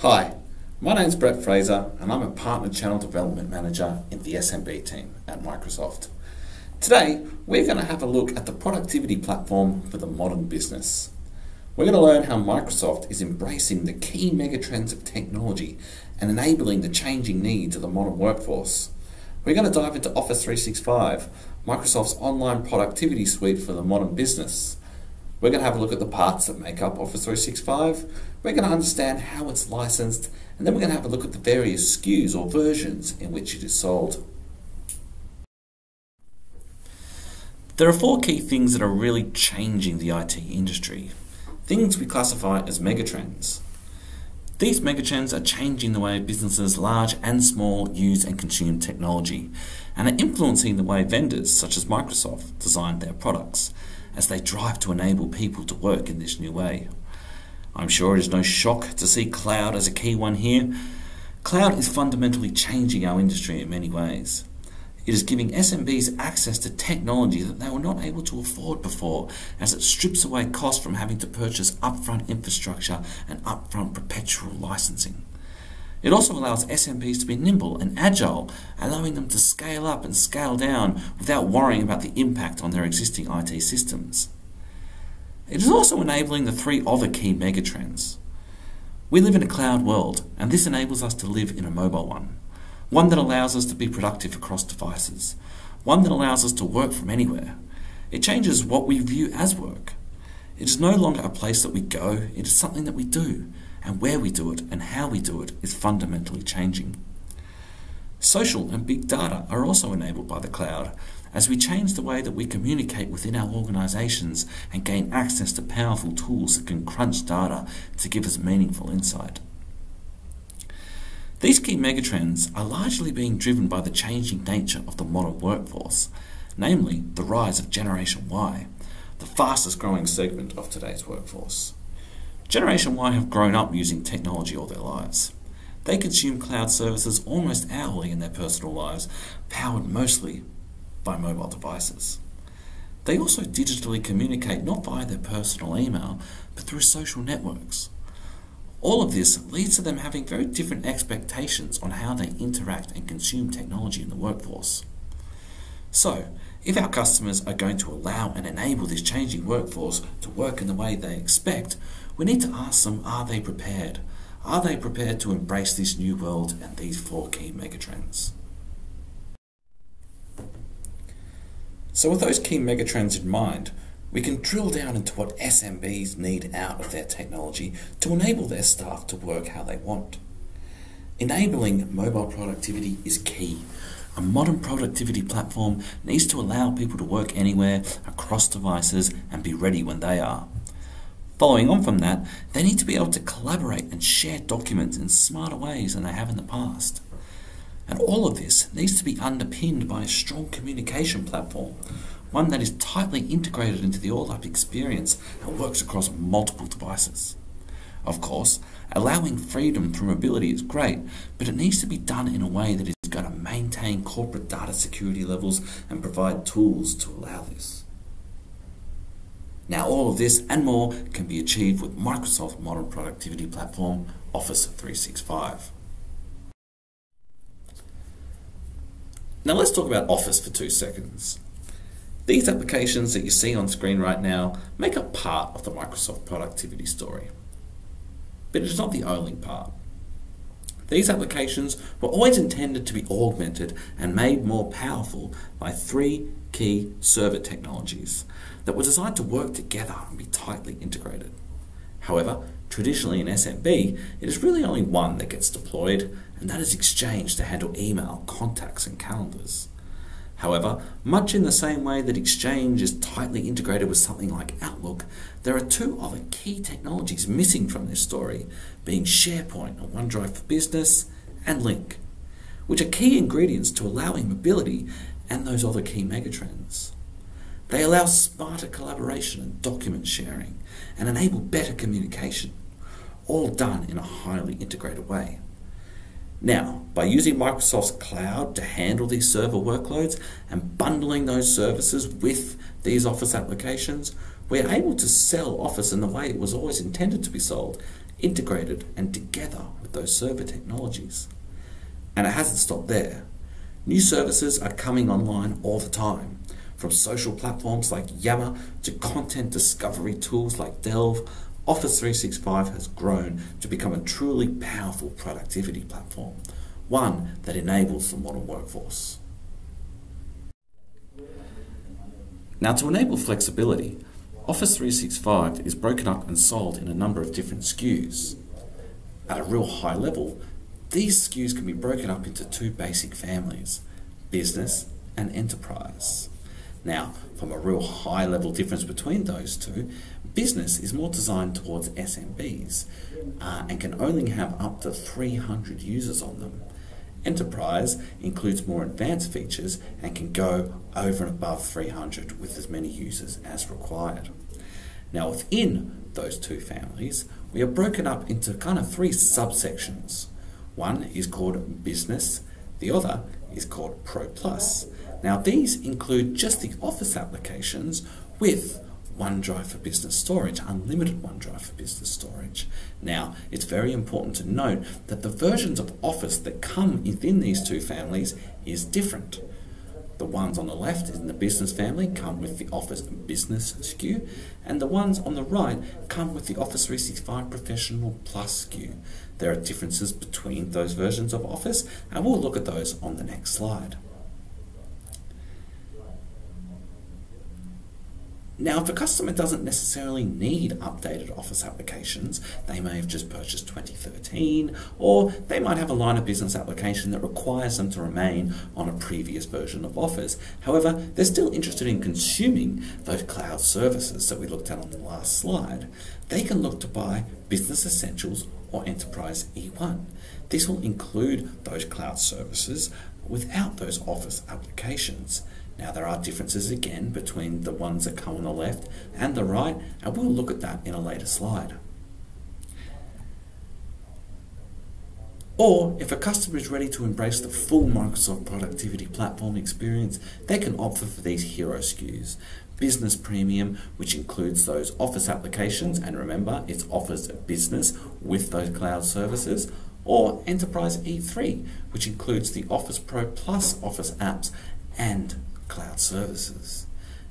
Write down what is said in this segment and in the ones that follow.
Hi, my name's Brett Fraser and I'm a Partner Channel Development Manager in the SMB team at Microsoft. Today, we're going to have a look at the productivity platform for the modern business. We're going to learn how Microsoft is embracing the key megatrends of technology and enabling the changing needs of the modern workforce. We're going to dive into Office 365, Microsoft's online productivity suite for the modern business. We're going to have a look at the parts that make up Office 365. We're going to understand how it's licensed, and then we're going to have a look at the various SKUs or versions in which it is sold. There are four key things that are really changing the IT industry. Things we classify as megatrends. These megatrends are changing the way businesses large and small use and consume technology, and are influencing the way vendors such as Microsoft design their products, as they drive to enable people to work in this new way. I'm sure it is no shock to see cloud as a key one here. Cloud is fundamentally changing our industry in many ways. It is giving SMBs access to technology that they were not able to afford before, as it strips away costs from having to purchase upfront infrastructure and upfront perpetual licensing. It also allows SMBs to be nimble and agile, allowing them to scale up and scale down without worrying about the impact on their existing IT systems. It is also enabling the three other key megatrends. We live in a cloud world, and this enables us to live in a mobile one that allows us to be productive across devices, one that allows us to work from anywhere. It changes what we view as work. It is no longer a place that we go, it is something that we do, and where we do it and how we do it is fundamentally changing. Social and big data are also enabled by the cloud, as we change the way that we communicate within our organizations and gain access to powerful tools that can crunch data to give us meaningful insight. These key megatrends are largely being driven by the changing nature of the modern workforce, namely the rise of Generation Y, the fastest growing segment of today's workforce. Generation Y have grown up using technology all their lives. They consume cloud services almost hourly in their personal lives, powered mostly by mobile devices. They also digitally communicate not via their personal email, but through social networks. All of this leads to them having very different expectations on how they interact and consume technology in the workforce. So, if our customers are going to allow and enable this changing workforce to work in the way they expect, we need to ask them, are they prepared? Are they prepared to embrace this new world and these four key megatrends? So with those key megatrends in mind, we can drill down into what SMBs need out of their technology to enable their staff to work how they want. Enabling mobile productivity is key. A modern productivity platform needs to allow people to work anywhere, across devices, and be ready when they are. Following on from that, they need to be able to collaborate and share documents in smarter ways than they have in the past. And all of this needs to be underpinned by a strong communication platform, one that is tightly integrated into the all-up experience and works across multiple devices. Of course, allowing freedom through mobility is great, but it needs to be done in a way that is going to maintain corporate data security levels and provide tools to allow this. Now all of this and more can be achieved with Microsoft's modern productivity platform, Office 365. Now let's talk about Office for 2 seconds. These applications that you see on screen right now make up part of the Microsoft productivity story. But it is not the only part. These applications were always intended to be augmented and made more powerful by three key server technologies that were designed to work together and be tightly integrated. However, traditionally in SMB, it is really only one that gets deployed, and that is Exchange to handle email, contacts, and calendars. However, much in the same way that Exchange is tightly integrated with something like Outlook, there are two other key technologies missing from this story, being SharePoint and OneDrive for Business, and Lync, which are key ingredients to allowing mobility and those other key megatrends. They allow smarter collaboration and document sharing, and enable better communication, all done in a highly integrated way. Now, by using Microsoft's cloud to handle these server workloads and bundling those services with these Office applications, we're able to sell Office in the way it was always intended to be sold, integrated and together with those server technologies. And it hasn't stopped there. New services are coming online all the time, from social platforms like Yammer to content discovery tools like Delve. Office 365 has grown to become a truly powerful productivity platform, one that enables the modern workforce. Now, to enable flexibility, Office 365 is broken up and sold in a number of different SKUs. At a real high level, these SKUs can be broken up into two basic families, business and enterprise. Now, from a real high level difference between those two, business is more designed towards SMBs and can only have up to 300 users on them. Enterprise includes more advanced features and can go over and above 300 with as many users as required. Now, within those two families, we are broken up into kind of three subsections. One is called Business, the other is called Pro Plus. Now, these include just the Office applications with OneDrive for Business storage, unlimited OneDrive for Business storage. Now, it's very important to note that the versions of Office that come within these two families is different. The ones on the left in the Business family come with the Office Business SKU, and the ones on the right come with the Office 365 Professional Plus SKU. There are differences between those versions of Office, and we'll look at those on the next slide. Now, if a customer doesn't necessarily need updated Office applications, they may have just purchased 2013, or they might have a line of business application that requires them to remain on a previous version of Office. However, they're still interested in consuming those cloud services that we looked at on the last slide. They can look to buy Business Essentials or Enterprise E1. This will include those cloud services without those Office applications. Now, there are differences again between the ones that come on the left and the right, and we'll look at that in a later slide. Or, if a customer is ready to embrace the full Microsoft productivity platform experience, they can opt for these hero SKUs. Business Premium, which includes those Office applications, and remember, it's Office Business with those cloud services, or Enterprise E3, which includes the Office Pro Plus Office apps and cloud services.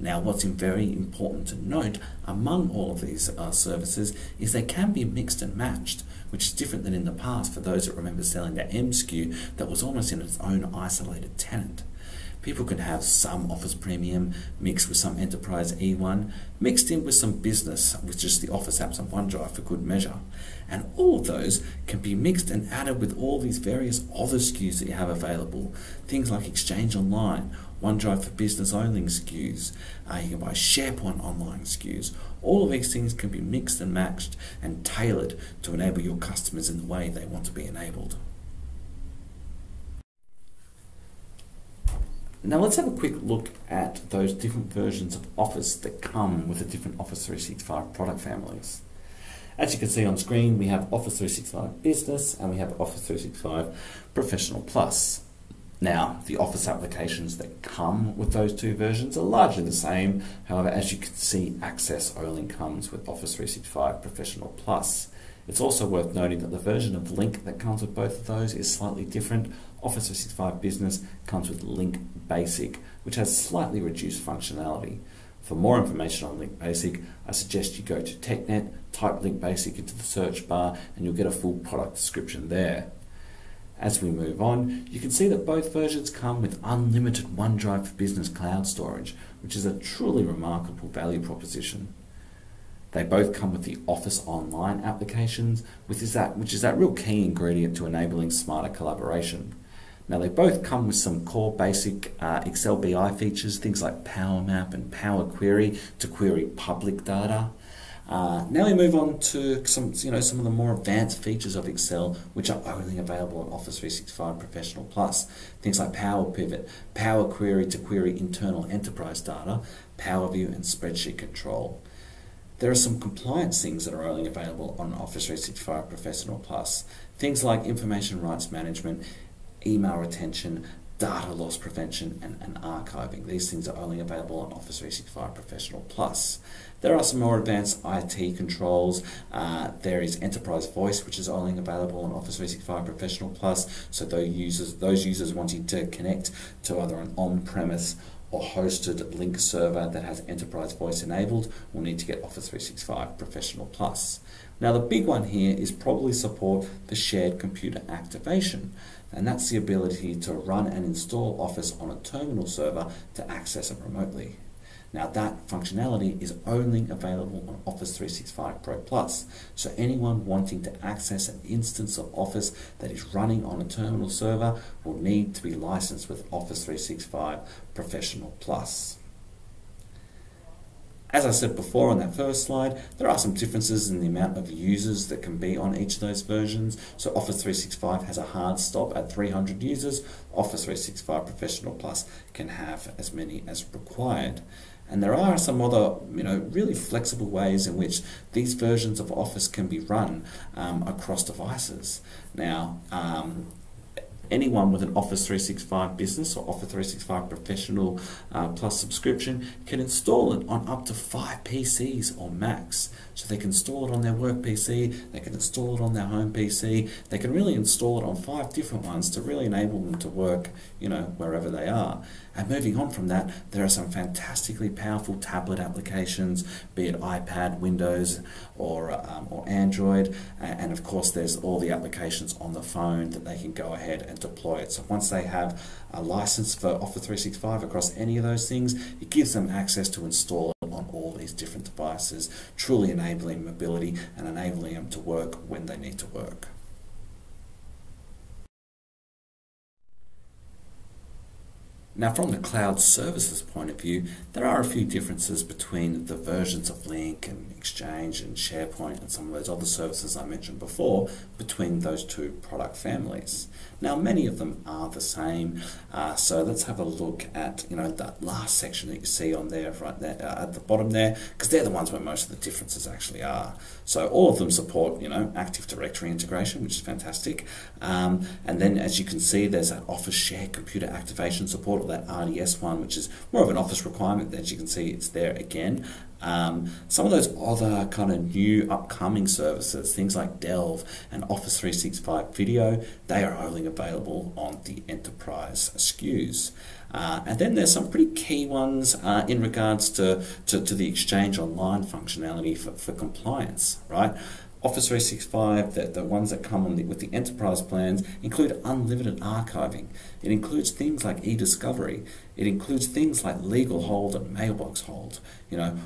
Now, what's very important to note among all of these services is they can be mixed and matched, which is different than in the past for those that remember selling the M SKU that was almost in its own isolated tenant. People can have some Office Premium mixed with some Enterprise E1, mixed in with some business with just the Office apps and OneDrive for good measure. And all of those can be mixed and added with all these various other SKUs that you have available. Things like Exchange Online, OneDrive for Business only SKUs, you can buy SharePoint Online SKUs. All of these things can be mixed and matched and tailored to enable your customers in the way they want to be enabled. Now, let's have a quick look at those different versions of Office that come with the different Office 365 product families. As you can see on screen, we have Office 365 Business and we have Office 365 Professional Plus. Now, the Office applications that come with those two versions are largely the same. However, as you can see, access only comes with Office 365 Professional Plus. It's also worth noting that the version of Link that comes with both of those is slightly different. Office 365 Business comes with Link Basic, which has slightly reduced functionality. For more information on Link Basic, I suggest you go to TechNet, type Link Basic into the search bar, and you'll get a full product description there. As we move on, you can see that both versions come with unlimited OneDrive for Business cloud storage, which is a truly remarkable value proposition. They both come with the Office Online applications, which is that real key ingredient to enabling smarter collaboration. Now, they both come with some core basic Excel BI features, things like Power Map and Power Query to query public data. Now we move on to some of the more advanced features of Excel, which are only available on Office 365 Professional Plus. Things like Power Pivot, Power Query to query internal enterprise data, Power View and Spreadsheet Control. There are some compliance things that are only available on Office 365 Professional Plus. Things like information rights management, email retention, data loss prevention, and archiving. These things are only available on Office 365 Professional Plus. There are some more advanced IT controls. There is Enterprise Voice, which is only available on Office 365 Professional Plus. So those users wanting to connect to either an on-premise or hosted link server that has Enterprise Voice enabled will need to get Office 365 Professional Plus. Now the big one here is probably support for shared computer activation, and that's the ability to run and install Office on a terminal server to access it remotely. Now that functionality is only available on Office 365 Pro Plus, so anyone wanting to access an instance of Office that is running on a terminal server will need to be licensed with Office 365 Professional Plus. As I said before on that first slide, there are some differences in the amount of users that can be on each of those versions. So Office 365 has a hard stop at 300 users. Office 365 Professional Plus can have as many as required. And there are some other, really flexible ways in which these versions of Office can be run across devices. Now, anyone with an Office 365 Business or Office 365 Professional Plus subscription can install it on up to 5 PCs or Macs. So they can install it on their work PC, they can install it on their home PC, they can really install it on 5 different ones to really enable them to work, wherever they are. And moving on from that, there are some fantastically powerful tablet applications, be it iPad, Windows, or Android, and of course there's all the applications on the phone that they can go ahead and deploy it. So once they have a license for Office 365 across any of those things, it gives them access to install it on all these different devices, truly enabling mobility and enabling them to work when they need to work. Now, from the cloud services point of view, there are a few differences between the versions of Link and Exchange and SharePoint and some of those other services I mentioned before between those two product families. Now, many of them are the same, so let's have a look at that last section that you see on there, right there at the bottom there, because they're the ones where most of the differences actually are. So all of them support Active Directory integration, which is fantastic, and then as you can see, there's that Office Shared Computer Activation support, or that RDS one, which is more of an Office requirement. As you can see, it's there again. Some of those other kind of new upcoming services, things like Delve and Office 365 Video, they are only available on the Enterprise SKUs. And then there's some pretty key ones in regards to the Exchange Online functionality for compliance, right? Office 365, the ones that come on with the enterprise plans, include unlimited archiving. It includes things like e-discovery. It includes things like legal hold and mailbox hold.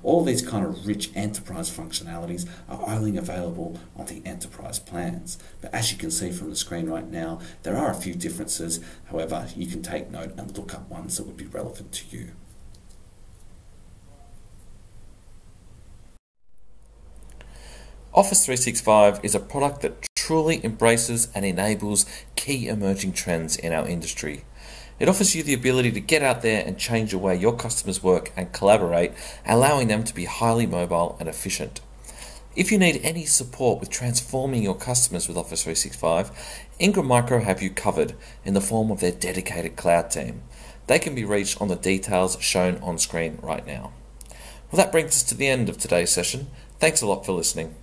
All these kind of rich enterprise functionalities are only available on the enterprise plans. But as you can see from the screen right now, there are a few differences. However, you can take note and look up ones that would be relevant to you. Office 365 is a product that truly embraces and enables key emerging trends in our industry. It offers you the ability to get out there and change the way your customers work and collaborate, allowing them to be highly mobile and efficient. If you need any support with transforming your customers with Office 365, Ingram Micro have you covered in the form of their dedicated cloud team. They can be reached on the details shown on screen right now. Well, that brings us to the end of today's session. Thanks a lot for listening.